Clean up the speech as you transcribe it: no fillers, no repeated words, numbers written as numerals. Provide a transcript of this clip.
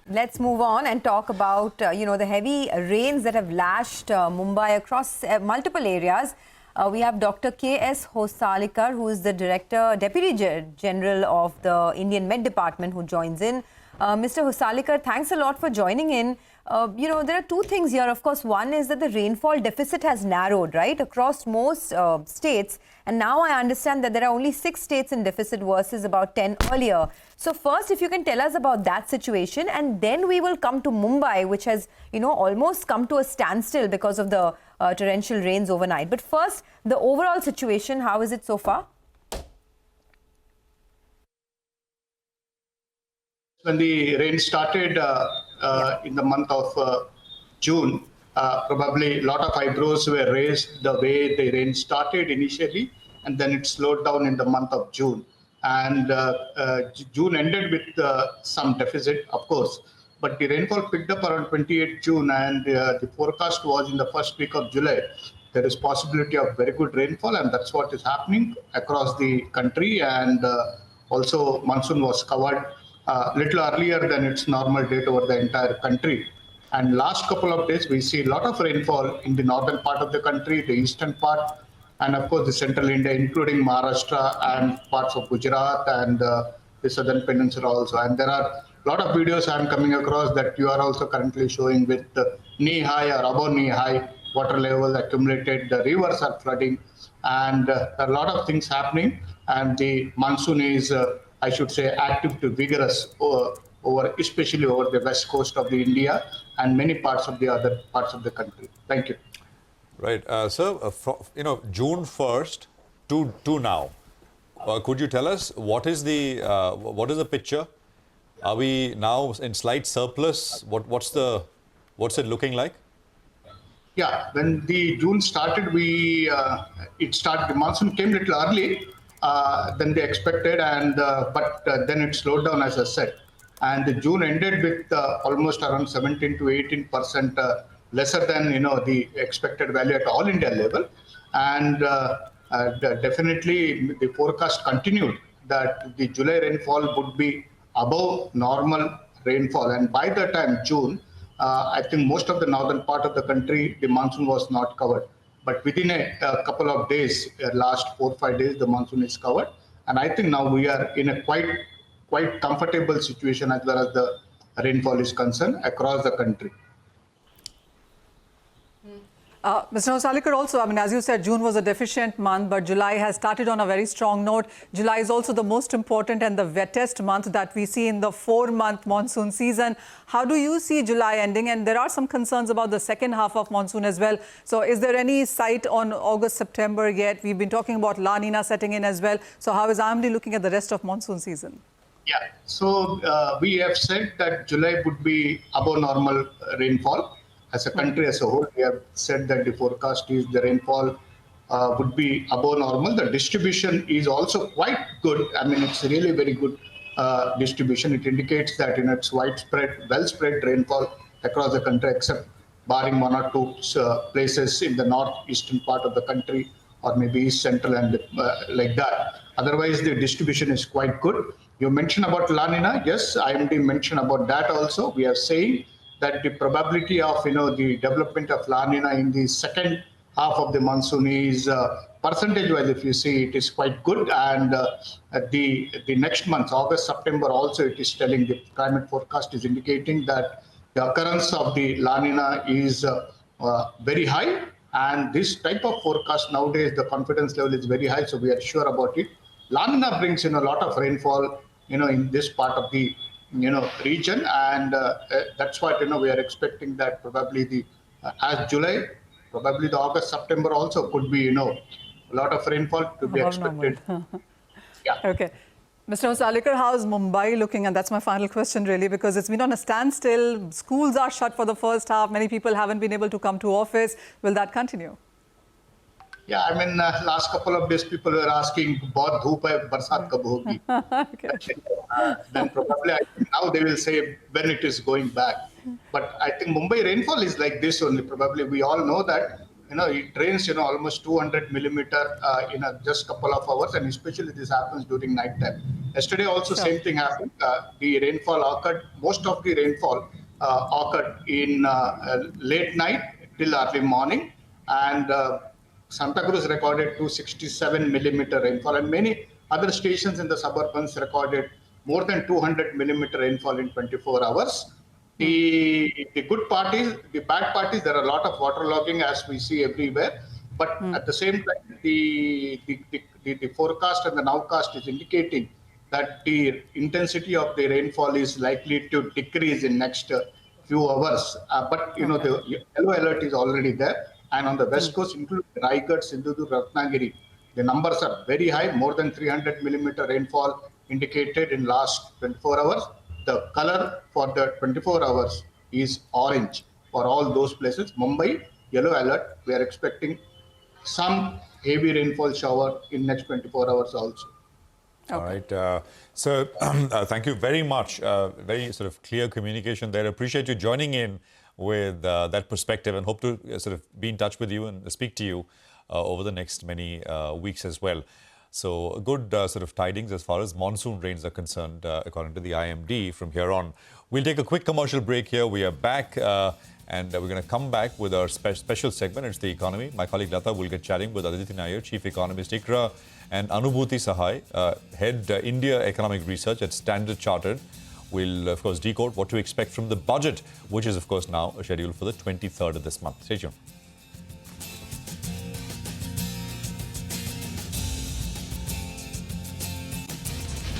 Let's move on and talk about, the heavy rains that have lashed Mumbai across multiple areas. We have Dr. K.S. Hosalikar, who is the Deputy General of the Indian Met Department, who joins in. Mr. Hosalikar, thanks a lot for joining in. There are two things here. Of course, one is that the rainfall deficit has narrowed, right, across most states. And now I understand that there are only 6 states in deficit versus about 10 earlier. So first, if you can tell us about that situation, and then we will come to Mumbai, which has, almost come to a standstill because of the torrential rains overnight. But first, the overall situation, how is it so far? When the rain started in the month of June, probably a lot of eyebrows were raised the way the rain started initially, and then it slowed down in the month of June. And June ended with some deficit, of course, but the rainfall picked up around 28 June, and the forecast was in the first week of July. There is possibility of very good rainfall, and that's what is happening across the country. And also, monsoon was covered little earlier than its normal date over the entire country. And last couple of days, we see a lot of rainfall in the northern part of the country, the eastern part, and of course the central India, including Maharashtra and parts of Gujarat and the southern peninsula also. And there are a lot of videos I'm coming across that you are also currently showing with knee-high or above knee-high water level accumulated. The rivers are flooding, and there are a lot of things happening. And the monsoon is I should say, active to vigorous especially over the west coast of the India and many parts of the other parts of the country. Thank you. Right. Sir, June 1st to now, could you tell us what is the picture? Are we now in slight surplus? What's it looking like? Yeah, when the June started, the monsoon came a little early than they expected, and but then it slowed down, as I said. And the June ended with almost around 17 to 18% lesser than the expected value at all India level. And definitely the forecast continued that the July rainfall would be above normal rainfall. And by the time June, I think most of the northern part of the country, the monsoon was not covered. But within a couple of days, last 4 or 5 days, the monsoon is covered. And I think now we are in a quite comfortable situation as far as the rainfall is concerned across the country. Mr. Hosalikar, also, as you said, June was a deficient month, but July has started on a very strong note. July is also the most important and the wettest month that we see in the 4-month monsoon season. How do you see July ending? And there are some concerns about the second half of monsoon as well. So is there any sight on August, September yet? We've been talking about La Nina setting in as well. So how is IMD looking at the rest of monsoon season? Yeah, so we have said that July would be above normal rainfall. As a country as a whole, we have said that the forecast is the rainfall would be above normal. The distribution is also quite good. It's really very good distribution. It indicates that it's widespread, well-spread rainfall across the country, except barring 1 or 2 places in the northeastern part of the country, or maybe east central and like that. Otherwise, the distribution is quite good. You mentioned about La Nina. Yes, IMD mentioned about that also. We are saying that the probability of the development of La Nina in the second half of the monsoon is percentage-wise, if you see, it is quite good. And the next month, August, September, also it is telling, the climate forecast is indicating that the occurrence of the La Nina is very high. And this type of forecast nowadays, the confidence level is very high, so we are sure about it. La Nina brings in a lot of rainfall, in this part of the region, and that's what we are expecting, that probably as July, probably the August, September also could be a lot of rainfall to be expected. Yeah. Okay. Mr. Hosalikar, how is Mumbai looking? And that's my final question, really, because it's been on a standstill. Schools are shut for the first half. Many people haven't been able to come to office. Will that continue? Yeah, last couple of days people were asking, "Bahut dhoop hai, barsat kab hogi?" Okay. Then probably I think now they will say when it is going back. But I think Mumbai rainfall is like this only. Probably we all know that it rains almost 200 millimeter in just couple of hours, and especially this happens during night time. Yesterday also Sure. same thing happened. The rainfall occurred, most of the rainfall occurred in late night till early morning, and Santa Cruz recorded 267 millimeter rainfall, and many other stations in the suburbans recorded more than 200 millimeter rainfall in 24 hours. The good part is, the bad part is there are a lot of waterlogging as we see everywhere. But at the same time, the forecast and the nowcast is indicating that the intensity of the rainfall is likely to decrease in next few hours. But the yellow alert is already there, and on the west coast, including Raigad, Sindhudurg, Ratnagiri, the numbers are very high. More than 300 millimeter rainfall indicated in last 24 hours. The color for the 24 hours is orange for all those places. Mumbai, yellow alert. We are expecting some heavy rainfall shower in next 24 hours also. All right. So thank you very much. Very sort of clear communication there. Appreciate you joining in with that perspective, and hope to sort of be in touch with you and speak to you over the next many weeks as well. So good sort of tidings as far as monsoon rains are concerned, according to the IMD from here on. We'll take a quick commercial break here. We are back. And we're going to come back with our special segment. It's the economy. My colleague Lata will get chatting with Aditi Nair, Chief Economist ICRA, and Anubhuti Sahai, Head India Economic Research at Standard Chartered. We'll, of course, decode what to expect from the budget, which is, of course, now scheduled for the 23rd of this month. Stay tuned.